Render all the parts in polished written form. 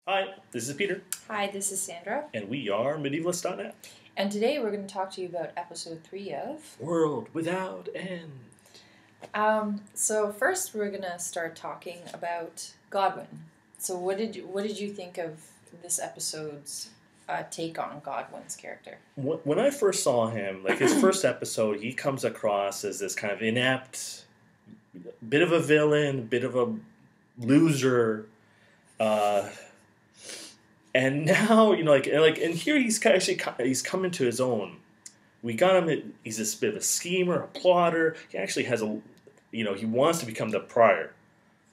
Hi, this is Peter, Hi, this is Sandra, and we are Medievalist.net. and today we're going to talk to you about episode 3 of. World Without End. So first we're going to start talking about Godwyn. So what did you think of this episode's take on Godwyn's character? When I first saw him, like his first episode, he comes across as this kind of inept, bit of a villain, bit of a loser, and now and here he's come into his own. We got him. He's this bit of a schemer, a plotter. He actually has he wants to become the prior,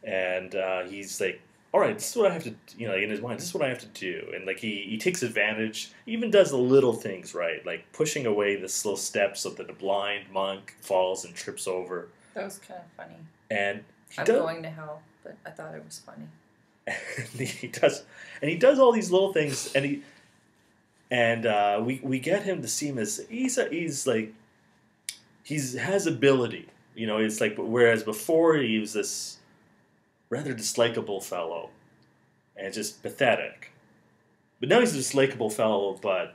and he's like, all right, this is what I have to, in his mind, this is what I have to do, and like he takes advantage. He even does the little things right, like pushing away the slow steps so that the blind monk falls and trips over. That was kind of funny. And I'm going to hell, but I thought it was funny. he does all these little things, and we get him to seem as he has ability. It's like, whereas before he was this rather dislikable fellow and just pathetic, but now he's a dislikable fellow, but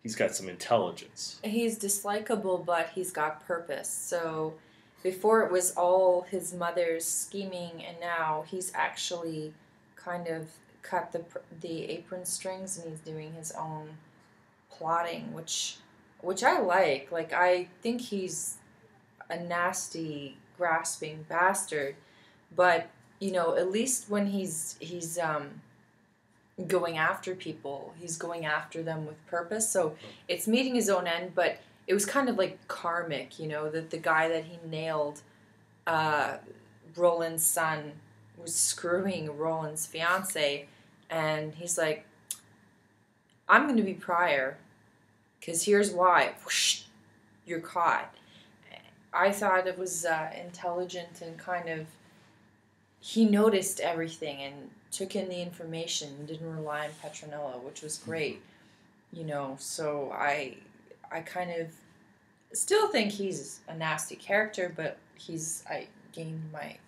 he's got some intelligence. He's dislikable, but he's got purpose. So before it was all his mother's scheming, and now he's actually kind of cut the apron strings and he's doing his own plotting, which I like. Like, I think he's a nasty, grasping bastard, but at least when he's going after people, he's going after them with purpose. So it's meeting his own end, but it was kind of like karmic, that the guy that he nailed, Roland's son, was screwing Roland's fiance, and he's like, I'm going to be prior, because here's why. Whoosh, you're caught. I thought it was intelligent and kind of, he noticed everything and took in the information and didn't rely on Petronella, which was great. So I kind of still think he's a nasty character, but I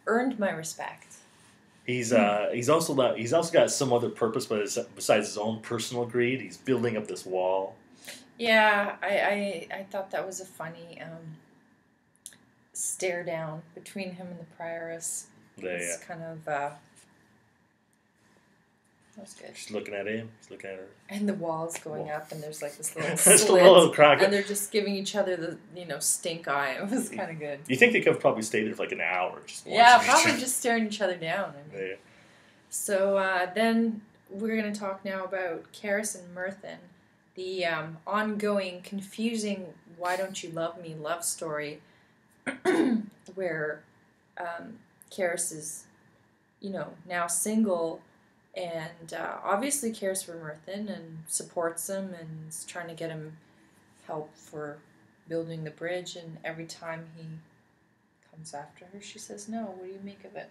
earned my respect. He's also got some other purpose, but besides his own personal greed, he's building up this wall. Yeah, I thought that was a funny stare down between him and the prioress. It's kind of that was good. She's looking at him. He's looking at her. And the wall's going up, and there's like this little There's slit, a little crack. and they're just giving each other the stink eye. It was kind of good. You think they could have probably stayed there for like an hour? Probably just staring each other down. Yeah. So then we're going to talk now about Caris and Myrthen, the ongoing, confusing "Why Don't You Love Me" love story, where Caris is, now single, and obviously cares for Myrthen and supports him and is trying to get him help for building the bridge, and every time he comes after her, she says no. What do you make of it?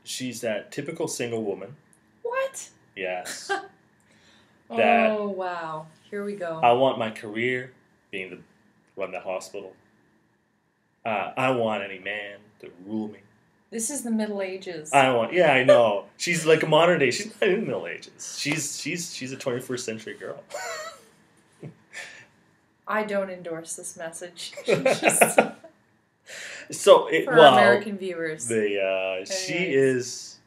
She's that typical single woman. What? Yes. Oh, wow. Here we go. I want my career being to run the hospital. I want any man to rule me. This is the Middle Ages. I know. She's like a modern day. She's not in the Middle Ages. She's a 21st century girl. I don't endorse this message. For American viewers. It's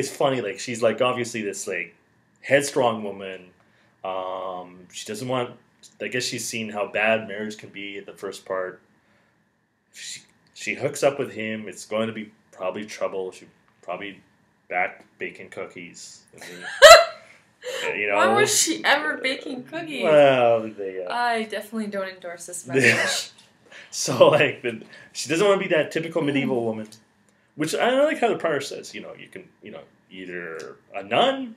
funny. Like, she's like obviously this like headstrong woman. She doesn't want. I guess she's seen how bad marriage can be in the first part. She hooks up with him. It's going to be probably trouble. She probably back baking cookies. Why was she ever baking cookies? Well, I definitely don't endorse this message. So, she doesn't want to be that typical medieval woman. Which I like how the prior says, you can, either a nun,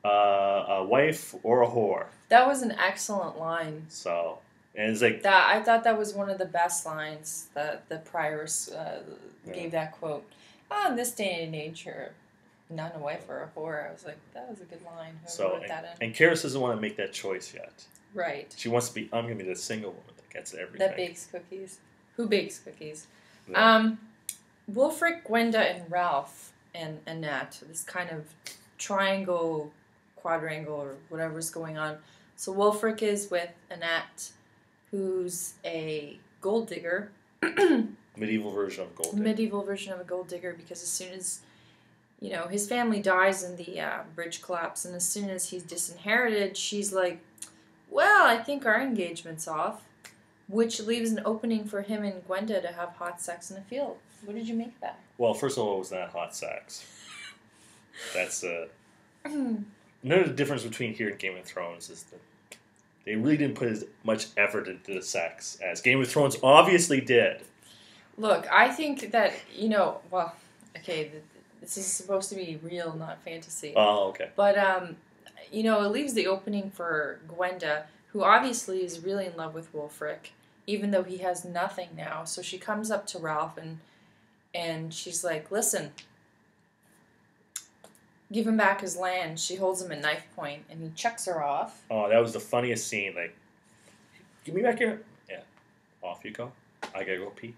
a wife, or a whore. That was an excellent line. So, and it's like that. I thought that was one of the best lines that the priors gave that quote. In this day and age, you're a nun, a wife, or a whore. I was like, that was a good line. Whoever wrote that in. And Caris doesn't want to make that choice yet. Right. She wants to be. I'm going to be the single woman that gets everything. That bakes cookies. Who bakes cookies? Yeah. Wulfric, Gwenda, and Ralph and Annette, this kind of triangle, quadrangle, or whatever's going on. So Wulfric is with Annette, who's a gold digger. Medieval version of gold digger. Medieval version of a gold digger, because as soon as, his family dies in the bridge collapse, and as soon as he's disinherited, she's like, well, I think our engagement's off, which leaves an opening for him and Gwenda to have hot sex in a field. What did you make of that? Well, first of all, it was not hot sex. That's none of the difference between here and Game of Thrones is that they really didn't put as much effort into the sex as Game of Thrones obviously did. Look, I think that, well, okay, this is supposed to be real, not fantasy. Oh, okay. But, it leaves the opening for Gwenda, who obviously is really in love with Wulfric, even though he has nothing now. So she comes up to Ralph and she's like, listen, give him back his land. She holds him at knife point, and he chucks her off. Oh, that was the funniest scene. Like, give me back here. Yeah. Off you go. I gotta go pee.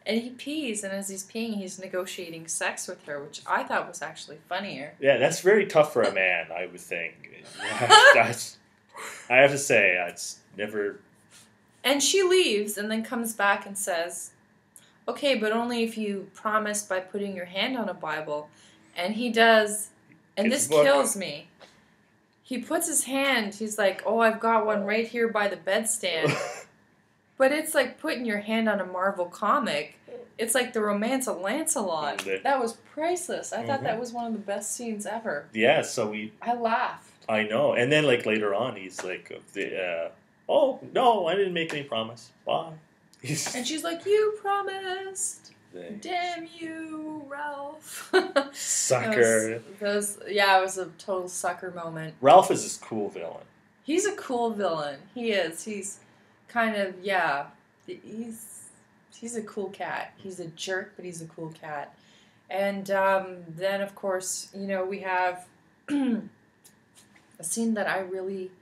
And he pees, and as he's peeing, he's negotiating sex with her, which I thought was actually funnier. Yeah, that's very tough for a man, I would think. I have to say, it's never... And she leaves, and then comes back and says, okay, but only if you promise by putting your hand on a Bible. And he does, and this kills me. He puts his hand, he's like, oh, I've got one right here by the bedstand. But it's like putting your hand on a Marvel comic. It's like the romance of Lancelot. That was priceless. I thought that was one of the best scenes ever. Yeah, so I laughed. I know. And then, like, later on, he's like, oh, no, I didn't make any promise. Bye. And she's like, you promised. Damn you, Ralph. Sucker. It was a total sucker moment. Ralph is this cool villain. He's a cool villain. He is. He's kind of, he's a cool cat. He's a jerk, but he's a cool cat. And then, of course, we have a scene that I really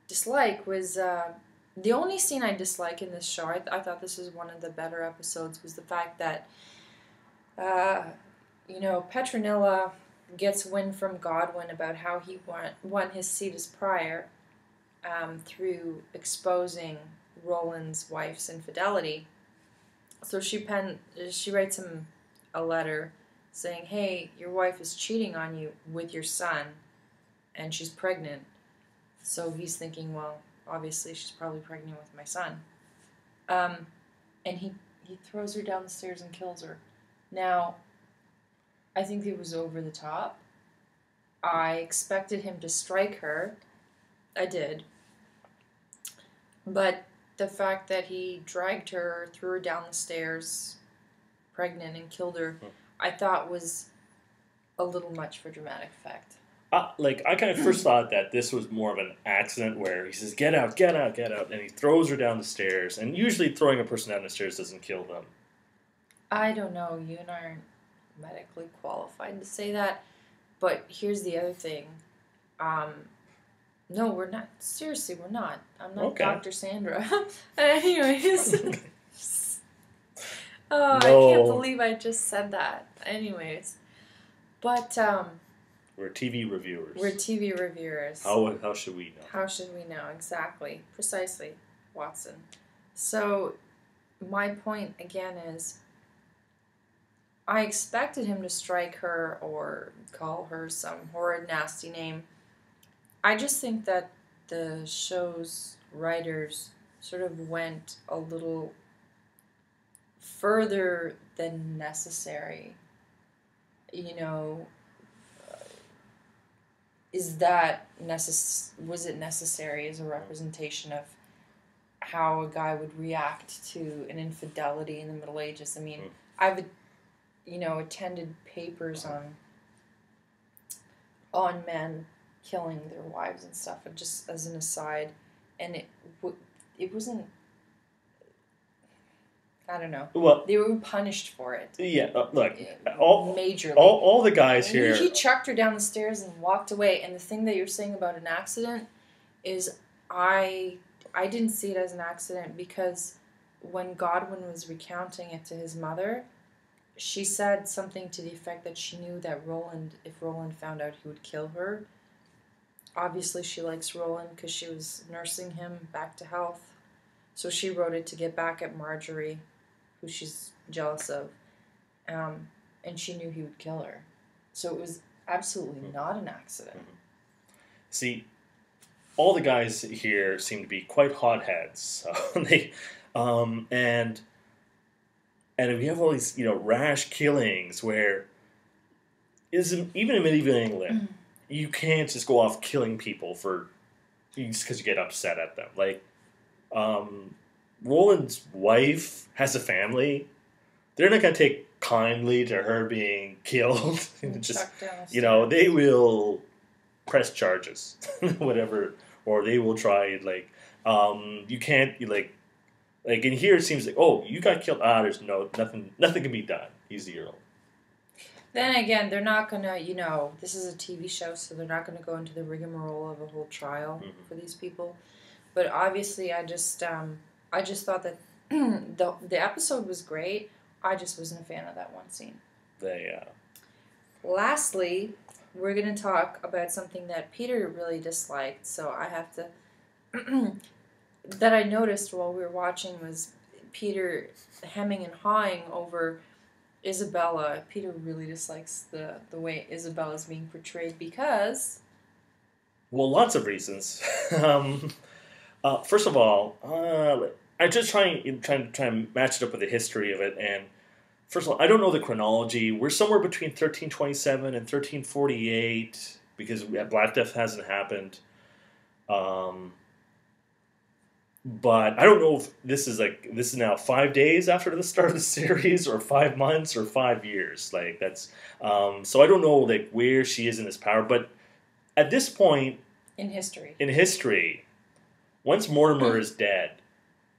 dislike was the only scene I dislike in this show. I thought this was one of the better episodes, was the fact that Petronilla gets wind from Godwyn about how he won his seat as prior through exposing Roland's wife's infidelity. So she writes him a letter saying, hey, your wife is cheating on you with your son, and she's pregnant. So he's thinking, well, obviously she's probably pregnant with my son. And he throws her down the stairs and kills her. Now, I think it was over the top. I expected him to strike her. I did. But the fact that he dragged her, threw her down the stairs, pregnant, and killed her, I thought was a little much for dramatic effect. I kind of first thought that this was more of an accident where he says, get out, get out, get out, and he throws her down the stairs. And usually throwing a person down the stairs doesn't kill them. I don't know. You and I aren't medically qualified to say that. But here's the other thing. No, we're not. Seriously, we're not. I'm not Dr. Sandra. Anyways. I can't believe I just said that. Anyways. But, we're TV reviewers. We're TV reviewers. How should we know? How should we know? Exactly. Precisely, Watson. So, my point, again, is I expected him to strike her or call her some horrid, nasty name. I just think that the show's writers sort of went a little further than necessary. Was it necessary as a representation of how a guy would react to an infidelity in the Middle Ages? I mean, I've attended papers on men killing their wives and stuff, and just as an aside, and it wasn't, I don't know. Well, they were punished for it. Yeah, look, majorly. All the guys here. He chucked her down the stairs and walked away. And the thing that you're saying about an accident is, I didn't see it as an accident, because when Godwyn was recounting it to his mother, she said something to the effect that she knew that if Roland found out, he would kill her. Obviously, she likes Roland because she was nursing him back to health. So she wrote it to get back at Marjorie, who she's jealous of. And she knew he would kill her. So it was absolutely not an accident. See, all the guys here seem to be quite hotheads. So and we have all these, rash killings where even in medieval England, you can't just go off killing people just because you get upset at them. Like, Roland's wife has a family. They're not going to take kindly to her being killed. They will press charges, whatever, or they will try, you can't, in here it seems like, oh, you got killed, there's nothing can be done. He's the Earl. Then again, they're not going to, this is a TV show, so they're not going to go into the rigmarole of a whole trial for these people. But obviously, I just thought that the episode was great. I just wasn't a fan of that one scene. Lastly, we're going to talk about something that Peter really disliked. So I have to... that I noticed while we were watching was Peter hemming and hawing over Isabella. Peter really dislikes the way Isabella's being portrayed because... Well, lots of reasons. First of all, I'm just trying to match it up with the history of it. And first of all, I don't know the chronology. We're somewhere between 1327 and 1348 because Black Death hasn't happened. But I don't know if this is now 5 days after the start of the series, or 5 months, or 5 years. So I don't know where she is in this power. But at this point in history, once Mortimer is dead,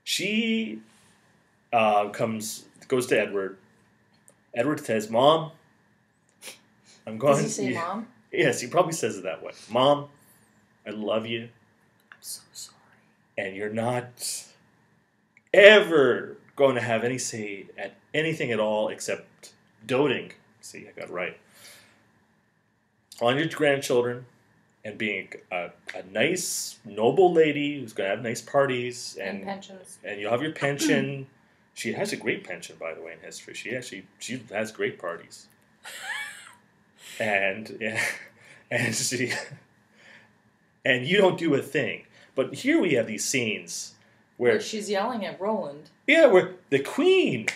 she goes to Edward. Edward says, "Mom, I'm going." Does he say "Mom"? Yes, he probably says it that way. "Mom, I love you. I'm so sorry. And you're not ever going to have any say at anything at all except doting." See, I got it right. "On your grandchildren and being a nice, noble lady who's going to have nice parties. And pensions. And you'll have your pension." She has a great pension, by the way, in history. She has great parties. and you don't do a thing. But here we have these scenes where she's yelling at Roland. Yeah, where the Queen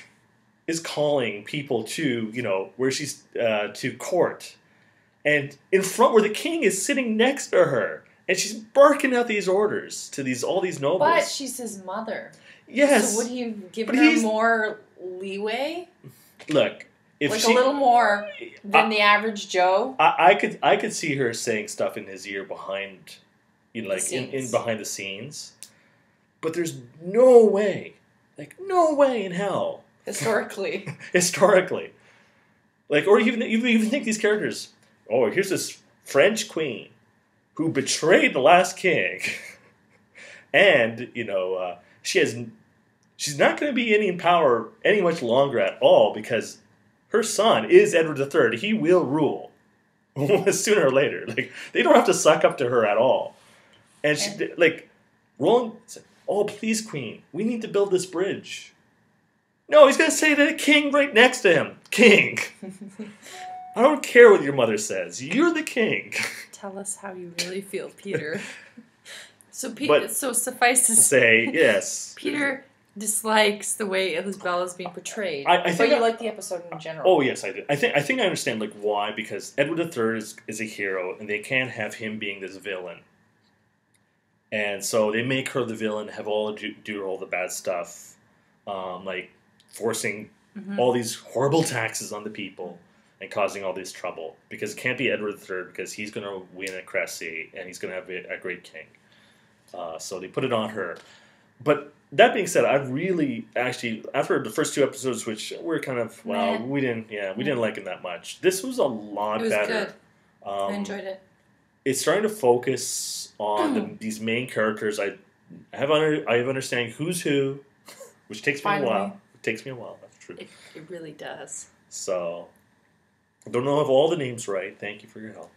is calling people to, where she's to court, and in front where the King is sitting next to her, and she's barking out these orders to all these nobles. But she's his mother. Yes. So would he give her more leeway? Look, if a little more than the average Joe. I could see her saying stuff in his ear behind. In behind the scenes, but there's no way in hell. Historically, or even think these characters. Oh, here's this French queen who betrayed the last king, and she's not going to be in power any much longer at all because her son is Edward III. He will rule sooner or later. They don't have to suck up to her at all. And Roland said, "Oh, please, Queen, we need to build this bridge." No, he's going to say to the King right next to him, "King, I don't care what your mother says. You're the King." Tell us how you really feel, Peter. So suffice to say, yes. Peter dislikes the way Isabella's being portrayed. I think you like the episode in general. Oh, yes, I did. I think I understand why, because Edward III is a hero, and they can't have him being this villain. And so they make her the villain, have do all the bad stuff, forcing all these horrible taxes on the people and causing all this trouble. Because it can't be Edward III, because he's going to win a Cressy and he's going to have a great king. So they put it on her. But that being said, I've really actually, after the first 2 episodes, which were kind of we didn't like it that much. This was a lot better. It was good. I enjoyed it. It's starting to focus on these main characters. I have understanding who's who, which takes me a while. It takes me a while. true. It really does. So, I don't know if all the names right. Thank you for your help.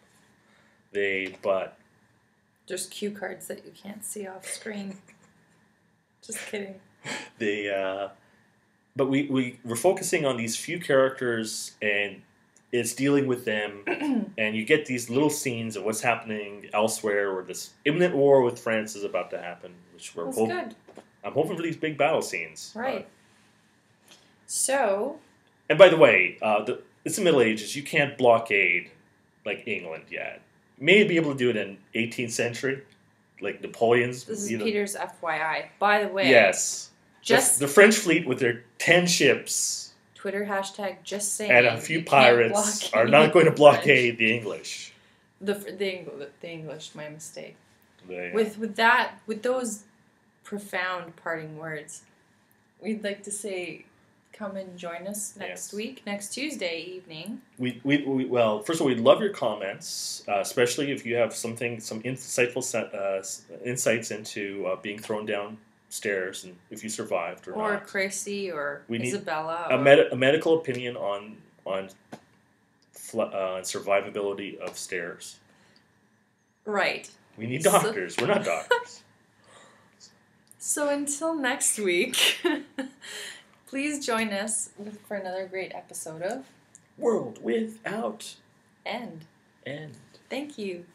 But There's cue cards that you can't see off screen. Just kidding. But we're focusing on these few characters, and it's dealing with them, and you get these little scenes of what's happening elsewhere, where this imminent war with France is about to happen, which That's good. I'm hoping for these big battle scenes. Right. So. And by the way, it's the Middle Ages. You can't blockade like England yet. You may be able to do it in 18th century, like Napoleon's. This is Peter's FYI. By the way. Yes. Just the French fleet with their 10 ships. Twitter hashtag just saying. And a few pirates are not going to blockade the English. The English, my mistake. Yeah. With those profound parting words, we'd like to say, come and join us next week, next Tuesday evening. Well, first of all, we'd love your comments, especially if you have some insightful insights into being thrown downstairs and if you survived or not. Or Chrissy or Isabella. A medical opinion on survivability of stairs. Right. We need doctors. We're not doctors. So until next week, please join us for another great episode of World Without End. End. Thank you.